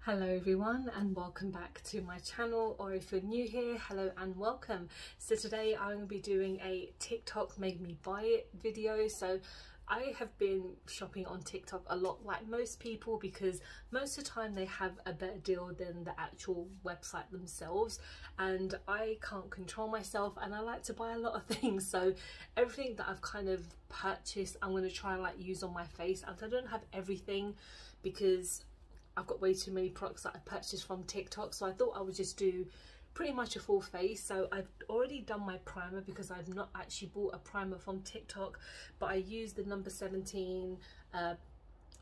Hello everyone and welcome back to my channel, or if you're new here, hello and welcome. So today I'm going to be doing a TikTok made me buy it video. So I have been shopping on TikTok a lot, like most people, because most of the time they have a better deal than the actual website themselves, and I can't control myself and I like to buy a lot of things. So everything that I've kind of purchased I'm going to try and like use on my face, and I don't have everything because I've got way too many products that I purchased from TikTok, so I thought I would just do pretty much a full face. So I've already done my primer because I've not actually bought a primer from TikTok, but I used the number 17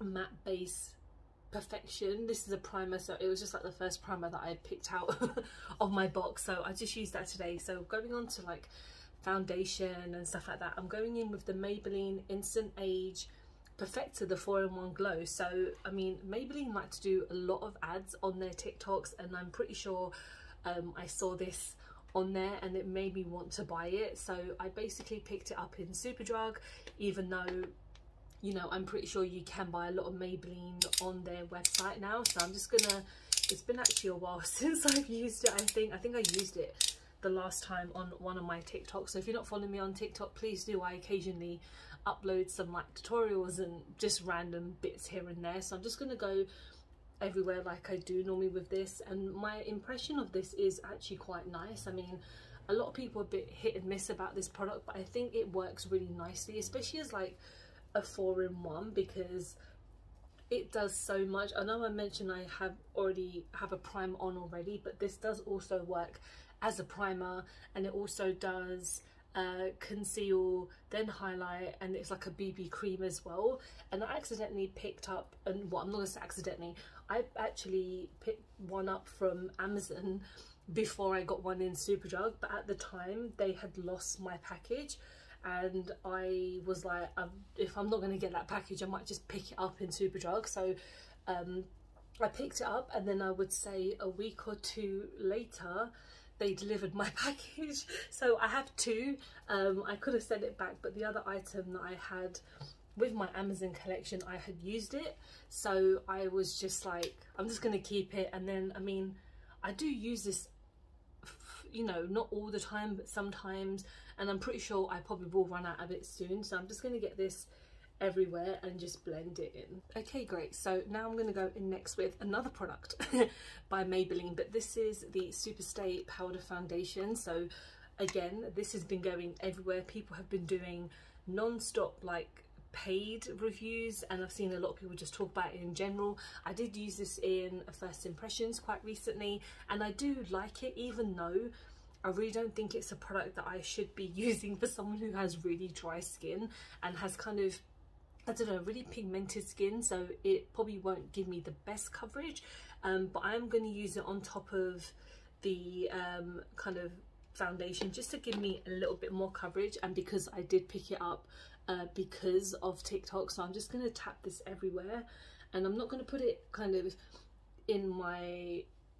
matte base perfection. This is a primer, so it was just like the first primer that I picked out of my box, so I just used that today. So going on to like foundation and stuff like that, I'm going in with the Maybelline Instant Age Perfector, the 4-in-1 glow. So I mean, Maybelline like to do a lot of ads on their TikToks, and I'm pretty sure I saw this on there and it made me want to buy it. So I basically picked it up in Superdrug, even though, you know, I'm pretty sure you can buy a lot of Maybelline on their website now. So I'm just gonna, it's been actually a while since I've used it. I think I used it the last time on one of my TikToks. So if you're not following me on TikTok, please do. I occasionally upload some like tutorials and just random bits here and there. So I'm just gonna go everywhere like I do normally with this, and my impression of this is actually quite nice. I mean, a lot of people are a bit hit and miss about this product, but I think it works really nicely, especially as like a 4-in-1, because it does so much. I know I mentioned I already have a primer on already, but this does also work as a primer, and it also does conceal, then highlight, and it's like a BB cream as well. And I accidentally picked up, and well, I'm not gonna say accidentally, I actually picked one up from Amazon before I got one in Superdrug, but at the time they had lost my package, and I was like, if I'm not going to get that package, I might just pick it up in Superdrug. So I picked it up, and then I would say a week or two later they delivered my package. So I have two. I could have sent it back, but the other item that I had with my Amazon collection, I had used it, so I was just like, I'm just gonna keep it. And then, I mean, I do use this, you know, not all the time, but sometimes, and I'm pretty sure I probably will run out of it soon, so I'm just gonna get this everywhere and just blend it in. Okay, great. So now I'm going to go in next with another product by Maybelline, but this is the Superstay Powder Foundation. So again, this has been going everywhere. People have been doing non-stop like paid reviews, and I've seen a lot of people just talk about it in general. I did use this in First Impressions quite recently, and I do like it, even though I really don't think it's a product that I should be using for someone who has really dry skin and has kind of, I don't know, really pigmented skin. So it probably won't give me the best coverage, but I'm going to use it on top of the kind of foundation just to give me a little bit more coverage. And because I did pick it up because of TikTok, so I'm just going to tap this everywhere, and I'm not going to put it kind of in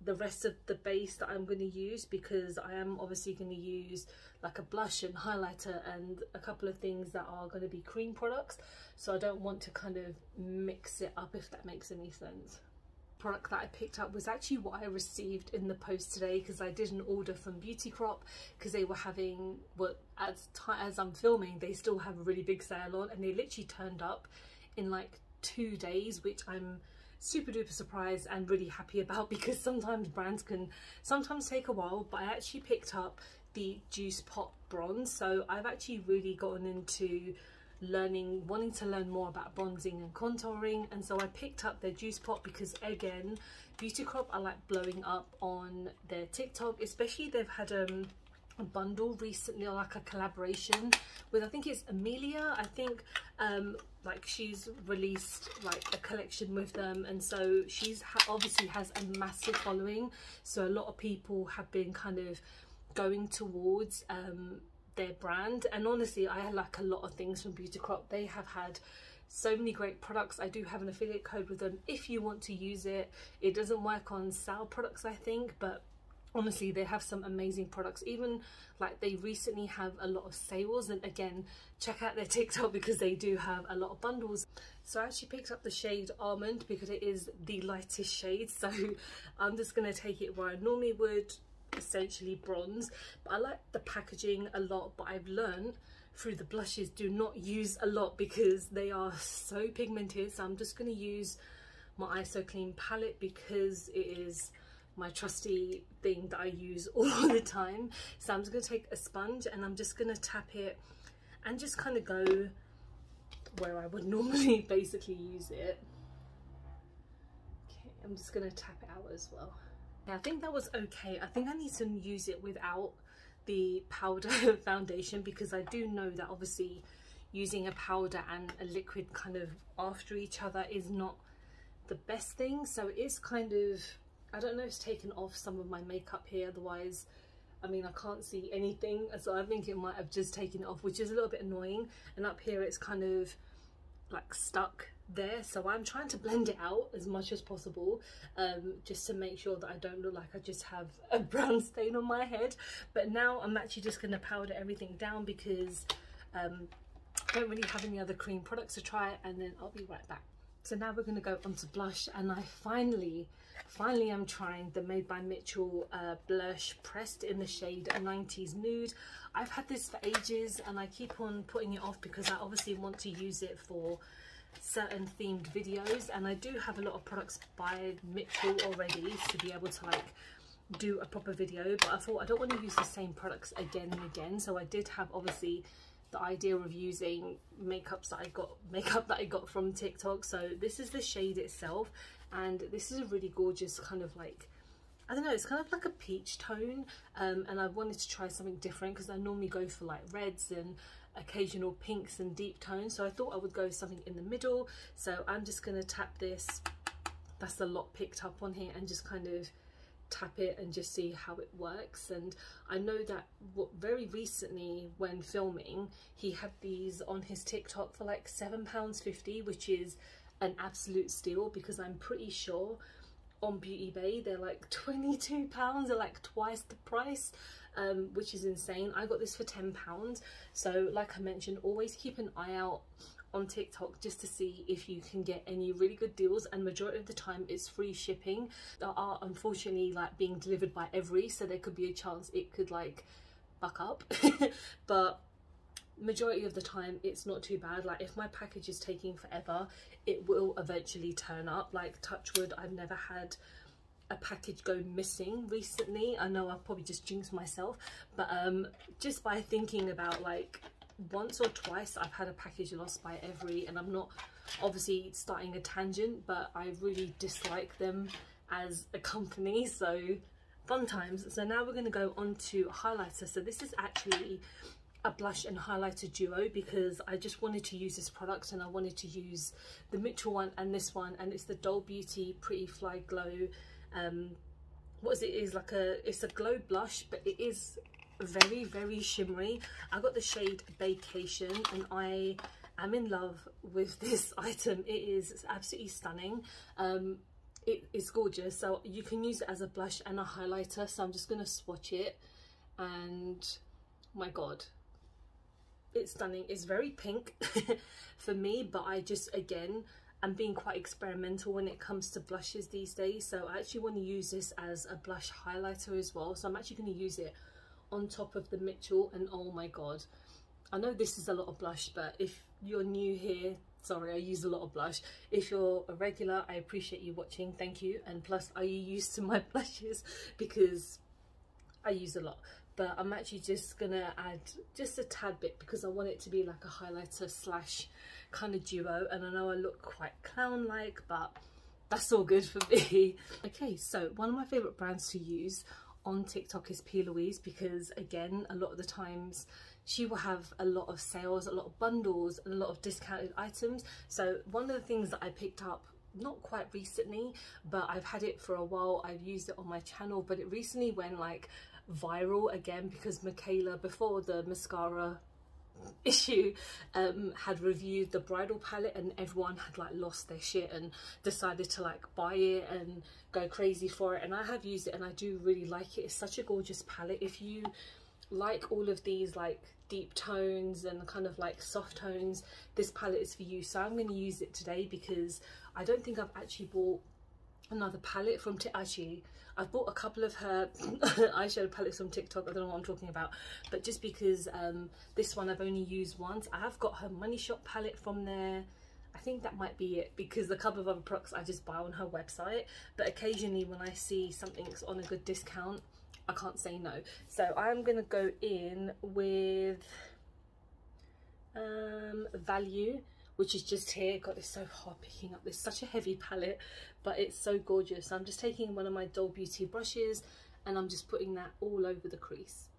the rest of the base that I'm going to use, because I am obviously going to use like a blush and highlighter and a couple of things that are going to be cream products, so I don't want to kind of mix it up, if that makes any sense. Product that I picked up was actually what I received in the post today, because I did an order from Beauty Crop, because they were having, well, as I'm filming, they still have a really big sale on, and they literally turned up in like 2 days, which I'm super duper surprised and really happy about, because sometimes brands can sometimes take a while. But I actually picked up the Juice Pot bronze, so I've actually really gotten into wanting to learn more about bronzing and contouring, and so I picked up their Juice Pot because, again, Beauty Crop are like blowing up on their TikTok, especially they've had a bundle recently, or like a collaboration with, I think it's Ameena, I think, like she's released like a collection with them, and so she's obviously has a massive following, so a lot of people have been kind of going towards their brand. And honestly, I like a lot of things from Beauty Crop. They have had so many great products. I do have an affiliate code with them if you want to use it. It doesn't work on sale products, I think, but Honestly, they have some amazing products. Even like they recently have a lot of sales, and again, check out their TikTok because they do have a lot of bundles. So I actually picked up the shade Almond because it is the lightest shade, so I'm just going to take it where I normally would, essentially bronze. But I like the packaging a lot, but I've learned through the blushes, do not use a lot because they are so pigmented. So I'm just going to use my ISO Clean palette because it is my trusty thing that I use all the time. So I'm just going to take a sponge and I'm just going to tap it and just kind of go where I would normally basically use it. Okay, I'm just going to tap it out as well. Yeah, I think that was okay. I think I need to use it without the powder foundation because I do know that obviously using a powder and a liquid kind of after each other is not the best thing. So it is kind of, I don't know, it's taken off some of my makeup here, otherwise I mean I can't see anything, so I think it might have just taken it off, which is a little bit annoying. And up here it's kind of like stuck there, so I'm trying to blend it out as much as possible, just to make sure that I don't look like I just have a brown stain on my head. But now I'm actually just going to powder everything down because I don't really have any other cream products to try, and then I'll be right back. So now we're going to go on to blush, and I finally I'm trying the Made by Mitchell blush pressed in the shade 90s Nude. I've had this for ages and I keep on putting it off because I obviously want to use it for certain themed videos, and I do have a lot of products by Mitchell already to be able to like do a proper video, but I thought I don't want to use the same products again and again. So I did have obviously the idea of using makeup that I got from TikTok. So this is the shade itself, and this is a really gorgeous kind of like, I don't know, it's kind of like a peach tone, and I wanted to try something different because I normally go for like reds and occasional pinks and deep tones, so I thought I would go something in the middle. So I'm just going to tap this, that's a lot picked up on here, and just kind of tap it and just see how it works. And I know that very recently when filming he had these on his TikTok for like £7.50, which is an absolute steal because I'm pretty sure on Beauty Bay they're like £22, they're like twice the price, which is insane. I got this for £10. So like I mentioned, always keep an eye out on TikTok just to see if you can get any really good deals, and majority of the time it's free shipping. They are unfortunately like being delivered by Every, so there could be a chance it could like buck up but majority of the time it's not too bad. Like if my package is taking forever, it will eventually turn up. Like touch wood, I've never had a package go missing recently. I know I've probably just jinxed myself, but just by thinking about like once or twice I've had a package lost by Every, and I'm not obviously starting a tangent, but I really dislike them as a company. So fun times. So now we're going to go on to highlighter. So this is actually a blush and highlighter duo because I just wanted to use this product, and I wanted to use the Mitchell one and this one, and it's the Doll Beauty Pretty Fly Glow. What is it? It's a glow blush, but it is very shimmery. I got the shade Vacation, and I am in love with this item. It's absolutely stunning. It is gorgeous, so you can use it as a blush and a highlighter. So I'm just going to swatch it, and my god, it's stunning. It's very pink for me, but I just, again, I'm being quite experimental when it comes to blushes these days. So I actually want to use this as a blush highlighter as well. So I'm actually going to use it on top of the Mitchell, and oh my god, I know this is a lot of blush, but if you're new here, sorry, I use a lot of blush. If you're a regular, I appreciate you watching, thank you. And plus, are you used to my blushes? Because I use a lot. But I'm actually just gonna add just a tad bit because I want it to be like a highlighter slash kind of duo. And I know I look quite clown-like, but that's all good for me. Okay, so one of my favorite brands to use on TikTok is P. Louise, because again, a lot of the times she will have a lot of sales, a lot of bundles, and a lot of discounted items. So one of the things that I picked up, not quite recently, but I've had it for a while, I've used it on my channel, but it recently went like viral again because Michaela, before the mascara issue had reviewed the bridal palette, and everyone had like lost their shit and decided to like buy it and go crazy for it. And I have used it and I do really like it. It's such a gorgeous palette. If you like all of these like deep tones and kind of like soft tones, this palette is for you. So I'm going to use it today because I don't think I've actually bought another palette from actually I've bought a couple of her eyeshadow palettes from TikTok. I don't know what I'm talking about, but just because this one I've only used once. I have got her Money Shop palette from there. I think that might be it, because a couple of other products I just buy on her website, but occasionally when I see something's on a good discount, I can't say no. So I'm gonna go in with Value, which is just here. God, it's so hard picking up. It's such a heavy palette, but it's so gorgeous. So I'm just taking one of my Doll Beauty brushes and I'm just putting that all over the crease.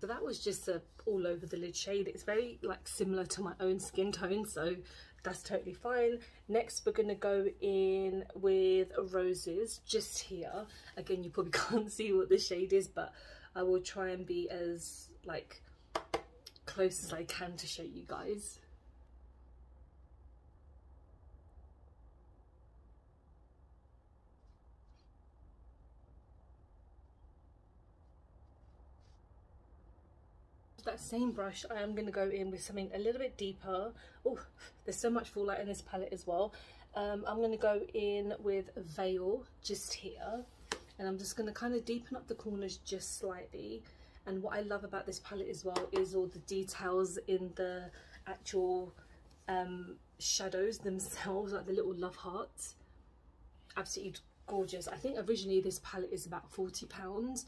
So that was just a all over the lid shade. It's very like similar to my own skin tone, so that's totally fine. Next we're gonna go in with Roses, just here. Again, you probably can't see what the shade is, but I will try and be as like close as I can to show you guys. That same brush, I am going to go in with something a little bit deeper. Oh, there's so much fallout in this palette as well. I'm going to go in with Veil, just here, and I'm just going to kind of deepen up the corners just slightly. And what I love about this palette as well is all the details in the actual shadows themselves, like the little love hearts. Absolutely gorgeous. I think originally this palette is about £40,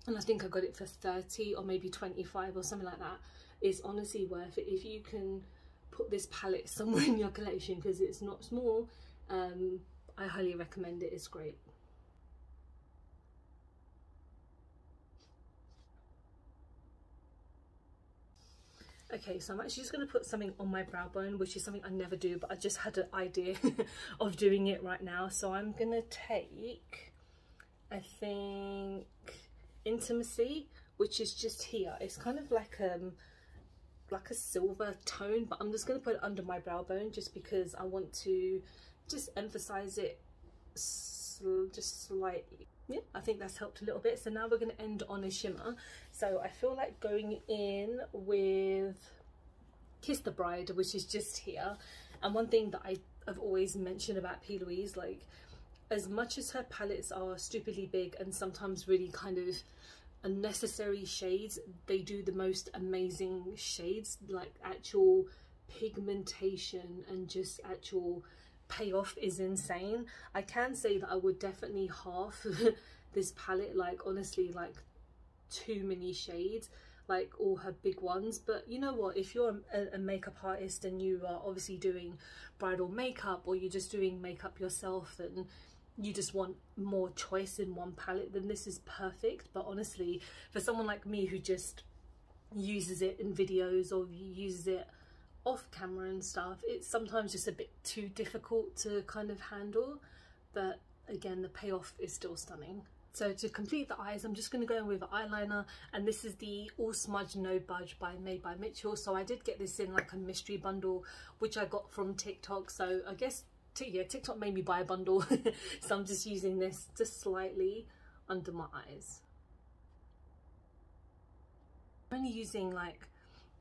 and I think I got it for 30 or maybe 25 or something like that. It's honestly worth it if you can put this palette somewhere in your collection, because it's not small. I highly recommend it. It's great. Okay, so I'm actually just going to put something on my brow bone, which is something I never do, but I just had an idea of doing it right now. So I'm going to take, I think, Intimacy, which is just here. It's kind of like a silver tone, but I'm just going to put it under my brow bone just because I want to just emphasize it just slightly. Yeah, I think that's helped a little bit. So now we're going to end on a shimmer. So I feel like going in with Kiss the Bride, which is just here. And one thing that I have always mentioned about P. Louise, like, as much as her palettes are stupidly big and sometimes really kind of unnecessary shades, they do the most amazing shades, like actual pigmentation and just actual payoff is insane. I can say that I would definitely half this palette, like honestly, like too many shades, like all her big ones. But you know what, if you're a makeup artist and you are obviously doing bridal makeup, or you're just doing makeup yourself and you just want more choice in one palette, then this is perfect. But honestly, for someone like me who just uses it in videos or uses it off camera and stuff, it's sometimes just a bit too difficult to kind of handle. But again, the payoff is still stunning. So to complete the eyes, I'm just going to go in with eyeliner, and this is the All Smudge No Budge by Made by Mitchell. So I did get this in like a mystery bundle, which I got from TikTok. So I guess yeah, TikTok made me buy a bundle. So I'm just using this just slightly under my eyes. I'm only using like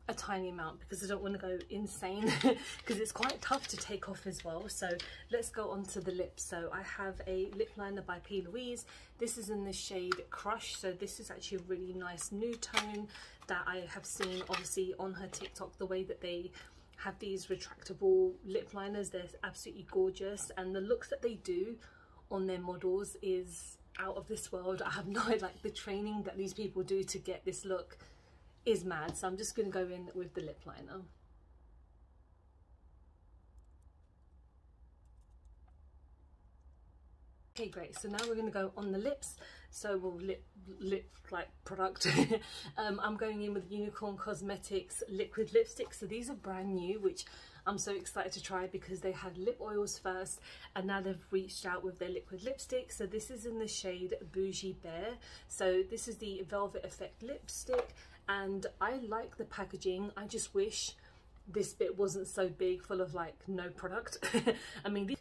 a tiny amount because I don't want to go insane because it's quite tough to take off as well. So let's go on to the lips. So I have a lip liner by P. Louise. This is in the shade Crush. So this is actually a really nice nude tone that I have seen obviously on her TikTok, the way that they have these retractable lip liners. They're absolutely gorgeous, and the looks that they do on their models is out of this world. I have no idea, like the training that these people do to get this look is mad. So I'm just going to go in with the lip liner. Okay, great. So now we're going to go on the lips. So we'll lip like product. I'm going in with Unicorn Cosmetics liquid lipstick. So these are brand new, which I'm so excited to try because they had lip oils first and now they've reached out with their liquid lipstick. So this is in the shade Bougie Bear. So this is the Velvet Effect lipstick, and I like the packaging. I just wish this bit wasn't so big, full of like no product. I mean,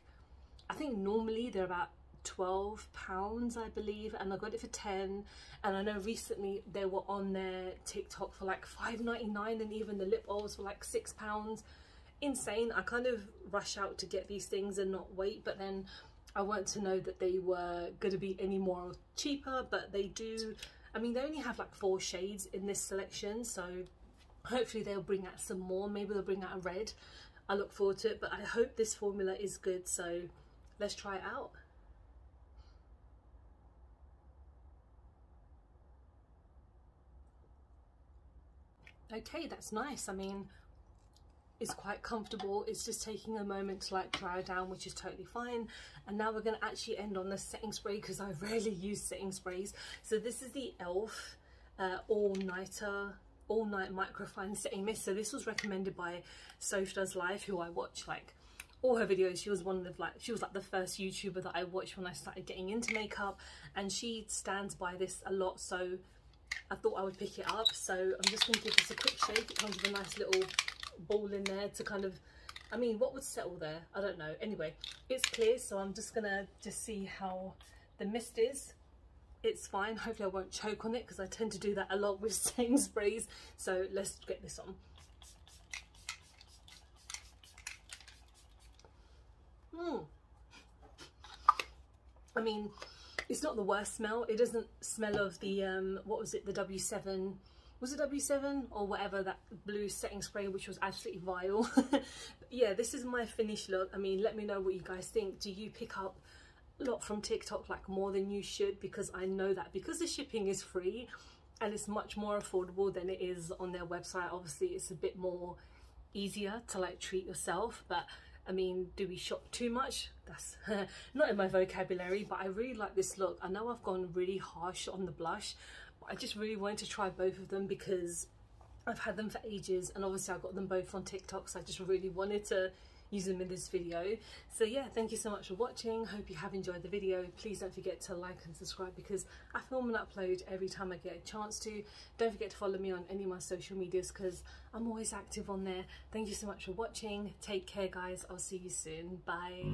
I think normally they're about £12, I believe, and I got it for 10. And I know recently they were on their TikTok for like £5.99, and even the lip oils for like £6. Insane. I kind of rush out to get these things and not wait, but then I want to know that they were going to be any more cheaper, but they do. I mean, they only have like 4 shades in this selection, so hopefully they'll bring out some more. Maybe they'll bring out a red. I look forward to it, but I hope this formula is good, so let's try it out. Okay, that's nice. I mean, it's quite comfortable. It's just taking a moment to like dry down, which is totally fine. And now we're going to actually end on the setting spray, because I rarely use setting sprays. So this is the Elf all night microfine setting mist. So this was recommended by Soph Does Live, who I watch like all her videos. She was she was like the first YouTuber that I watched when I started getting into makeup, and she stands by this a lot, so I thought I would pick it up. So I'm just going to give this a quick shake. It comes with a nice little ball in there to kind of, I mean, what would settle there? I don't know. Anyway, it's clear, so I'm just gonna see how the mist is. It's fine. Hopefully I won't choke on it, because I tend to do that a lot with setting sprays. So let's get this on. I mean, it's not the worst smell. It doesn't smell of the what was it, the W7, was it W7 or whatever, that blue setting spray, which was absolutely vile. But yeah, this is my finished look. I mean, let me know what you guys think. Do you pick up a lot from TikTok, like more than you should? Because I know that because the shipping is free and it's much more affordable than it is on their website, obviously it's a bit more easier to like treat yourself. But I mean, do we shop too much? That's not in my vocabulary, but I really like this look. I know I've gone really harsh on the blush, but I just really wanted to try both of them because I've had them for ages, and obviously I got them both on TikTok, so I just really wanted to use them in this video. So yeah, thank you so much for watching. Hope you have enjoyed the video. Please don't forget to like and subscribe, because I film and upload every time I get a chance to. Don't forget to follow me on any of my social medias, because I'm always active on there. Thank you so much for watching. Take care, guys. I'll see you soon. Bye.